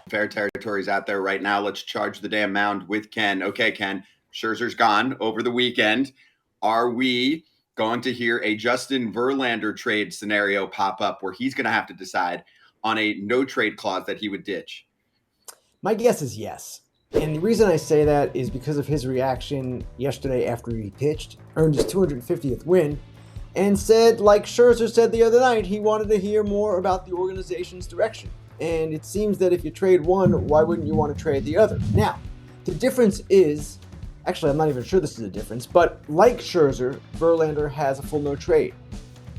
Fair territories out there right now. Let's charge the damn mound with Ken. Okay, Ken, Scherzer's gone over the weekend. Are we going to hear a Justin Verlander trade scenario pop up where he's going to have to decide on a no trade clause that he would ditch? My guess is yes. And the reason I say that is because of his reaction yesterday after he pitched, earned his 250th win, and said, like Scherzer said the other night, he wanted to hear more about the organization's direction. And it seems that if you trade one, why wouldn't you want to trade the other? Now, the difference is, actually, I'm not even sure this is a difference, but like Scherzer, Verlander has a full no trade.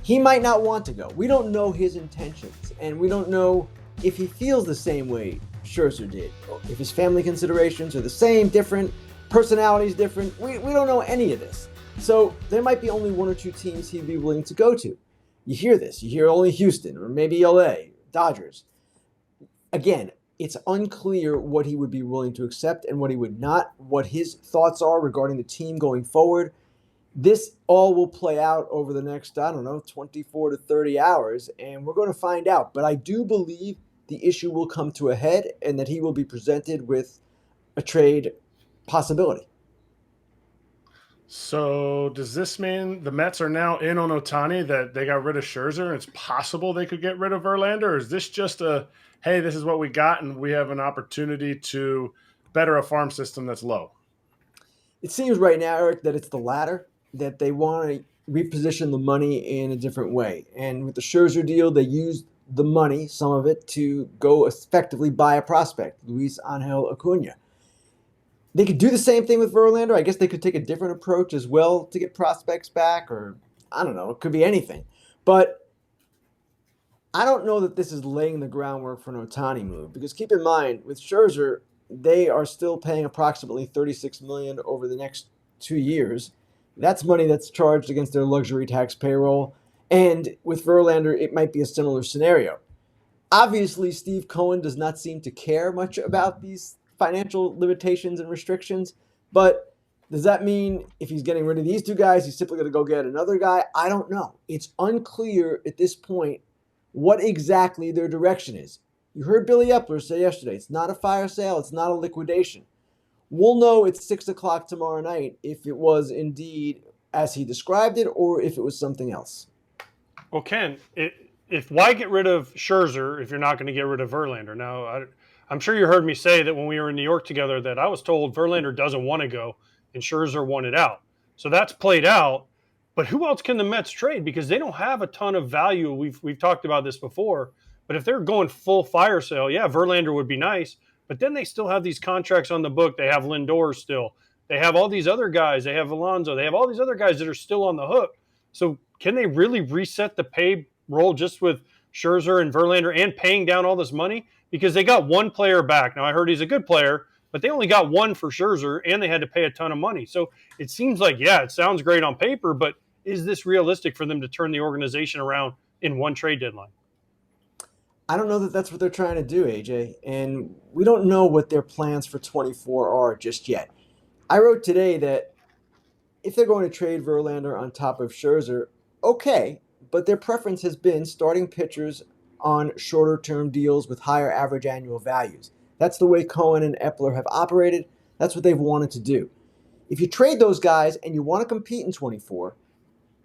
He might not want to go. We don't know his intentions, and we don't know if he feels the same way Scherzer did, if his family considerations are the same, different, personalities different. We don't know any of this. So there might be only one or two teams he'd be willing to go to. You hear this. You hear only Houston or maybe LA, Dodgers. Again, it's unclear what he would be willing to accept and what he would not, what his thoughts are regarding the team going forward. This all will play out over the next, 24 to 30 hours, and we're going to find out. But I do believe the issue will come to a head and that he will be presented with a trade possibility. So does this mean the Mets are now in on Ohtani, that they got rid of Scherzer and it's possible they could get rid of Verlander? Or is this just a, hey, this is what we got and we have an opportunity to better a farm system that's low? It seems right now, Eric, that it's the latter, that they want to reposition the money in a different way. And with the Scherzer deal, they used the money, some of it, to go effectively buy a prospect, Luis Angel Acuna. They could do the same thing with Verlander. I guess they could take a different approach as well to get prospects back, or I don't know, it could be anything. But I don't know that this is laying the groundwork for an Ohtani move, because keep in mind, with Scherzer, they are still paying approximately $36 million over the next 2 years. That's money that's charged against their luxury tax payroll. And with Verlander, it might be a similar scenario. Obviously, Steve Cohen does not seem to care much about these financial limitations and restrictions, but does that mean if he's getting rid of these two guys, he's simply going to go get another guy? I don't know. It's unclear at this point what exactly their direction is. You heard Billy Epler say yesterday, it's not a fire sale, it's not a liquidation. We'll know at 6 o'clock tomorrow night if it was indeed as he described it or if it was something else. Well, Ken, if why get rid of Scherzer if you're not going to get rid of Verlander? Now, I'm sure you heard me say that when we were in New York together that I was told Verlander doesn't want to go and Scherzer wanted out. So that's played out. But who else can the Mets trade? Because they don't have a ton of value. We've talked about this before. But if they're going full fire sale, yeah, Verlander would be nice. But then they still have these contracts on the book. They have Lindor still. They have all these other guys. They have Alonso. They have all these other guys that are still on the hook. So can they really reset the payroll just with Scherzer and Verlander and paying down all this money? Because they got one player back. Now, I heard he's a good player, but they only got one for Scherzer, and they had to pay a ton of money. So it seems like, yeah, it sounds great on paper, but is this realistic for them to turn the organization around in one trade deadline? I don't know that that's what they're trying to do, AJ, and we don't know what their plans for 24 are just yet. I wrote today that if they're going to trade Verlander on top of Scherzer, okay, but their preference has been starting pitchers on shorter-term deals with higher average annual values. That's the way Cohen and Epler have operated. That's what they've wanted to do. If you trade those guys and you want to compete in 24,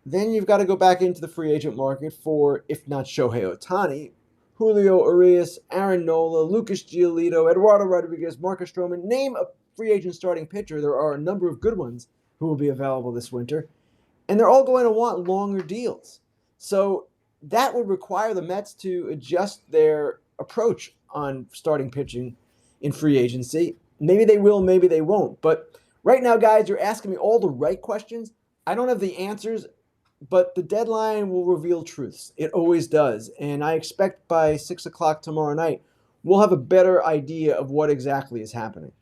then you've got to go back into the free agent market for, if not Shohei Ohtani, Julio Urias, Aaron Nola, Lucas Giolito, Eduardo Rodriguez, Marcus Stroman. Name a free agent starting pitcher. There are a number of good ones who will be available this winter, and they're all going to want longer deals. So that would require the Mets to adjust their approach on starting pitching in free agency. Maybe they will, maybe they won't. But right now, guys, you're asking me all the right questions. I don't have the answers, but the deadline will reveal truths. It always does. And I expect by 6 o'clock tomorrow night, we'll have a better idea of what exactly is happening.